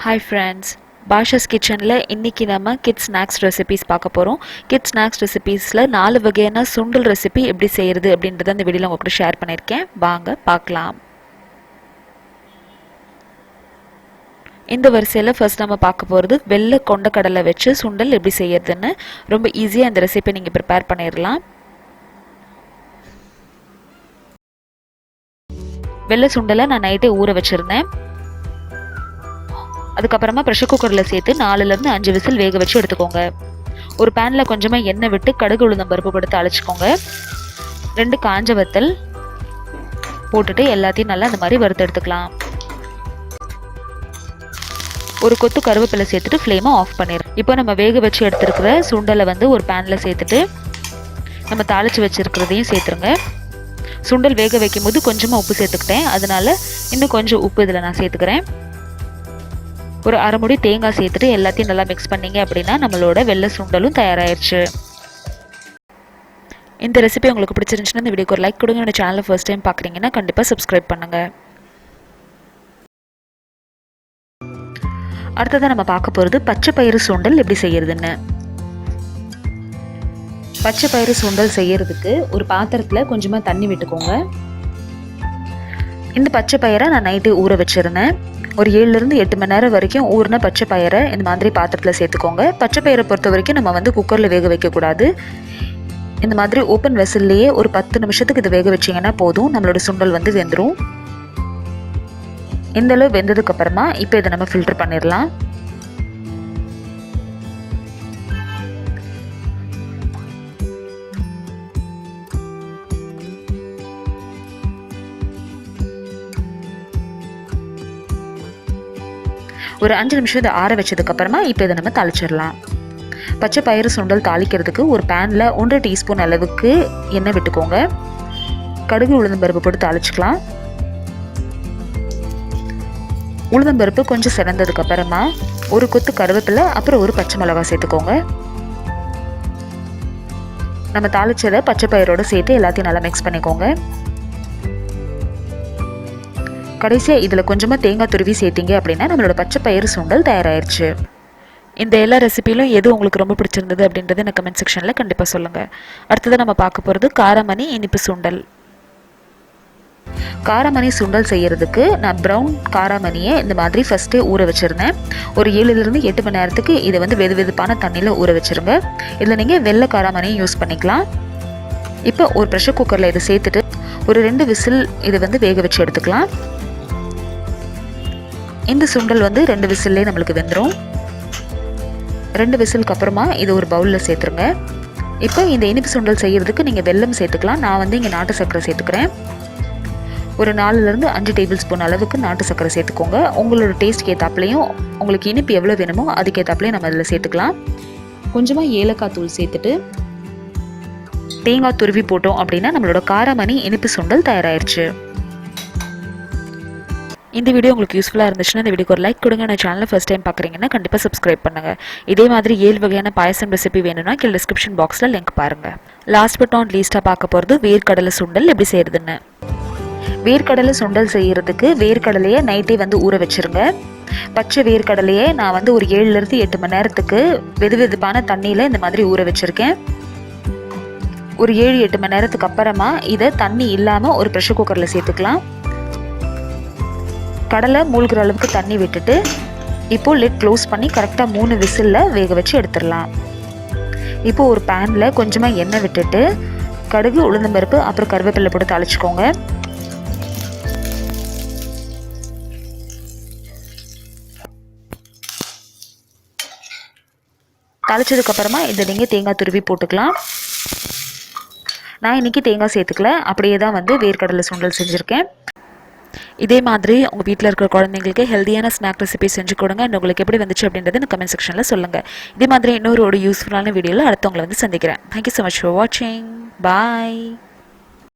Hi friends, Bashas kitchenல இன்னைக்கு நம்ம kids snacks recipes பார்க்க போறோம். Kids snacks recipesல 4 வகையான சுண்டல் ரெசிபி எப்படி செய்யறது அப்படின்றத இந்த வீடியோல உங்களுக்கு ஷேர் பண்ணிருக்கேன். வாங்க பார்க்கலாம். இந்த வரிசையில ஃபர்ஸ்ட் நம்ம பார்க்க போறது வெள்ளை கொண்ட கடலை வச்சு சுண்டல் எப்படி செய்யறதுன்னு ரொம்ப ஈஸியா இந்த ரெசிபி நீங்க ப்ரிப்பேர் பண்ணிரலாம். வெள்ளை சுண்டலை நான் நைட்டே ஊற வச்சிருந்தேன். அதுக்கப்புறமா ப்ரெஷர் குக்கரில் சேர்த்து 4லேருந்து 5 விசில் வேக வச்சு எடுத்துக்கோங்க. ஒரு பேனில் கொஞ்சமாக எண்ணெய் விட்டு கடுகு உளுந்தம் பருப்பு போட்டு அழைச்சிக்கோங்க. 2 காஞ்ச வத்தல் போட்டுட்டு எல்லாத்தையும் நல்லா இந்த மாதிரி வறுத்து எடுத்துக்கலாம். ஒரு கொத்து கருவேப்பிலை சேர்த்துட்டு ஃப்ளேமை ஆஃப் பண்ணிடுறோம். இப்போ நம்ம வேக வச்சு எடுத்துருக்கிற சுண்டலை ஒரு பேனில் சேர்த்துட்டு நம்ம தாளித்து வச்சுருக்கிறதையும் சேர்த்துருங்க. சுண்டல் வேக வைக்கும் போது கொஞ்சமாக உப்பு சேர்த்துக்கிட்டேன், அதனால இன்னும் கொஞ்சம் உப்பு இதில் நான் சேர்த்துக்கிறேன். ஒரு அரை முடி தேங்காய் சேர்த்துட்டு எல்லாத்தையும் நல்லா மிக்ஸ் பண்ணிங்க அப்படின்னா நம்மளோட வெள்ளை சுண்டலும் தயாராகிடுச்சு. இந்த ரெசிபி உங்களுக்கு பிடிச்சிருந்துச்சுன்னா இந்த வீடியோக்கு ஒரு லைக் கொடுங்க. இந்த சேனலை ஃபர்ஸ்ட் டைம் பார்க்குறீங்கன்னா கண்டிப்பாக சப்ஸ்கிரைப் பண்ணுங்கள். அடுத்ததான் நம்ம பார்க்க போகிறது பச்சை பயிறு சுண்டல் எப்படி செய்யறதுன்னு. பச்சை பயிறு சுண்டல் செய்யறதுக்கு ஒரு பாத்திரத்தில் கொஞ்சமாக தண்ணி விட்டுக்கோங்க. இந்த பச்சை பயிரை நான் நைட்டு ஊற வச்சுருந்தேன். ஒரு 7லேருந்து 8 மணி நேரம் வரைக்கும் ஊறின பச்சை பயிரை இந்த மாதிரி பாத்திரத்தில் சேர்த்துக்கோங்க. பச்சை பயிரை பொறுத்த வரைக்கும் நம்ம குக்கரில் வேக வைக்கக்கூடாது. இந்த மாதிரி ஓப்பன் வெசல்லையே ஒரு 10 நிமிஷத்துக்கு இது வேக வச்சிங்கன்னா போதும், நம்மளோட சுண்டல் வெந்துடும். இந்த அளவு வெந்ததுக்கு அப்புறமா இப்போ இதை நம்ம ஃபில்டர் பண்ணிடலாம். ஒரு 5 நிமிஷம் இதை ஆற வச்சதுக்கு அப்புறமா இப்போ இதை நம்ம தாளிச்சிடலாம். பச்சை பயிறு சுண்டல் தாளிக்கிறதுக்கு ஒரு பேனில் 1 டீஸ்பூன் அளவுக்கு எண்ணெய் விட்டுக்கோங்க. கடுகு உளுந்தம்பருப்பு போட்டு தாளிச்சிக்கலாம். உளுந்தம்பருப்பு கொஞ்சம் சிறந்ததுக்கு அப்புறமா ஒரு கொத்து கருவேப்பிலை, அப்புறம் ஒரு பச்சை மிளகாய் சேர்த்துக்கோங்க. நம்ம தாளிச்சதை பச்சை பயிரோடு சேர்த்து எல்லாத்தையும் நல்லா மிக்ஸ் பண்ணிக்கோங்க. கடைசியாக இதில் கொஞ்சமாக தேங்காய் துருவி சேர்த்திங்க அப்படின்னா நம்மளோட பச்சை பயிறு சுண்டல் தயாராகிடுச்சு. இந்த எல்லா ரெசிபியிலும் எது உங்களுக்கு ரொம்ப பிடிச்சிருந்தது அப்படின்றது எனக்கு கமெண்ட் செக்ஷனில் கண்டிப்பாக சொல்லுங்கள். அடுத்தது நம்ம பார்க்க போகிறது காரமணி இனிப்பு சுண்டல். காரமணி சுண்டல் செய்கிறதுக்கு நான் ப்ரௌன் காராமணியை இந்த மாதிரி ஃபஸ்ட்டே ஊற வச்சுருந்தேன். ஒரு 7லேருந்து 8 மணி நேரத்துக்கு இதை வெது வெதுப்பான தண்ணியில் ஊற வச்சுருங்க. இதில் நீங்கள் வெள்ளை காராமணியும் யூஸ் பண்ணிக்கலாம். இப்போ ஒரு ப்ரெஷர் குக்கரில் இதை சேர்த்துட்டு ஒரு 2 விசில் இதை வேக வச்சு எடுத்துக்கலாம். இந்த சுண்டல் 2 விசில்லே நம்மளுக்கு வெந்துடும். 2 விசிலுக்கு அப்புறமா இது ஒரு பவுலில் சேர்த்துருங்க. இப்போ இந்த இனிப்பு சுண்டல் செய்கிறதுக்கு நீங்கள் வெல்லம் சேர்த்துக்கலாம். நான் இங்கே நாட்டு சர்க்கரை சேர்த்துக்கிறேன். ஒரு 4லேருந்து 5 டேபிள் ஸ்பூன் அளவுக்கு நாட்டு சர்க்கரை சேர்த்துக்கோங்க. உங்களோட டேஸ்ட்க்கு ஏற்றாப்புலையும் உங்களுக்கு இனிப்பு எவ்வளோ வேணுமோ அதுக்கேற்றாப்புலையும் நம்ம இதில் சேர்த்துக்கலாம். கொஞ்சமாக ஏலக்காய் தூள் சேர்த்துட்டு தேங்காய் துருவி போட்டோம் அப்படின்னா நம்மளோட காரமணி இனிப்பு சுண்டல் தயாராகிடுச்சு. இந்த வீடியோ உங்களுக்கு யூஸ்ஃபுல்லாக இருந்துச்சுன்னா இந்த வீடியோக்கு ஒரு லைக் கொடுங்க. நான் சேனலை ஃபர்ஸ்ட் டைம் பார்க்குறீங்கன்னா கண்டிப்பாக சப்ஸ்கிரைப் பண்ணுங்கள். இதே மாதிரி 7 வகையான பாயசம் ரெசிபி வேணும்னா கீழே டிஸ்கிரிப்ஷன் பாக்ஸில் லிங்க் பாருங்கள். லாஸ்ட் பட் நாட் லீஸ்ட்டாக பார்க்க போகிறது வேர்க்கடலை சுண்டல் எப்படி செய்யறதுன்னு. வேர்க்கடலை சுண்டல் செய்கிறதுக்கு வேர்க்கடலையை நைட்டே ஊற வச்சுருங்க. பச்சை வேர்க்கடலையை நான் ஒரு 7லேருந்து 8 மணி நேரத்துக்கு வெதுவெதுப்பான தண்ணியில் இந்த மாதிரி ஊற வச்சுருக்கேன். ஒரு 7-8 மணி நேரத்துக்கு அப்புறமா இதை தண்ணி இல்லாமல் ஒரு ப்ரெஷர் குக்கரில் சேர்த்துக்கலாம். கடலை மூழ்கிற அளவுக்கு தண்ணி விட்டுட்டு இப்போது லிட் க்ளோஸ் பண்ணி கரெக்டாக 3 விசிலில் வேக வச்சு எடுத்துடலாம். இப்போது ஒரு பேனில் கொஞ்சமாக எண்ணெய் விட்டுட்டு கடுகு உளுந்தம்பருப்பு அப்புறம் கருவேப்பிலை போட்டு தாளிச்சுக்கோங்க. தாளிச்சதுக்கப்புறமா இதை நீங்கள் தேங்காய் துருவி போட்டுக்கலாம். நான் இன்றைக்கி தேங்காய் சேர்த்துக்கல, அப்படியே தான் வேர்க்கடலை சுண்டல் செஞ்சுருக்கேன். இதே மாதிரி உங்கள் வீட்டில் இருக்கிற குழந்தைங்களுக்கு ஹெல்த்தியான ஸ்நாக் ரெசிபி செஞ்சு கொடுங்க. அண்ட் உங்களுக்கு எப்படி வந்துச்சு அப்படின்றது எனக்கு கமெண்ட் செக்ஷனில் சொல்லுங்கள். இதே மாதிரி இன்னொரு யூஸ்ஃபுல்லான வீடியோவில் அடுத்தவங்களை சந்திக்கிறேன். தேங்க்யூ ஸோ மச் ஃபார் வாட்சிங். பாய்.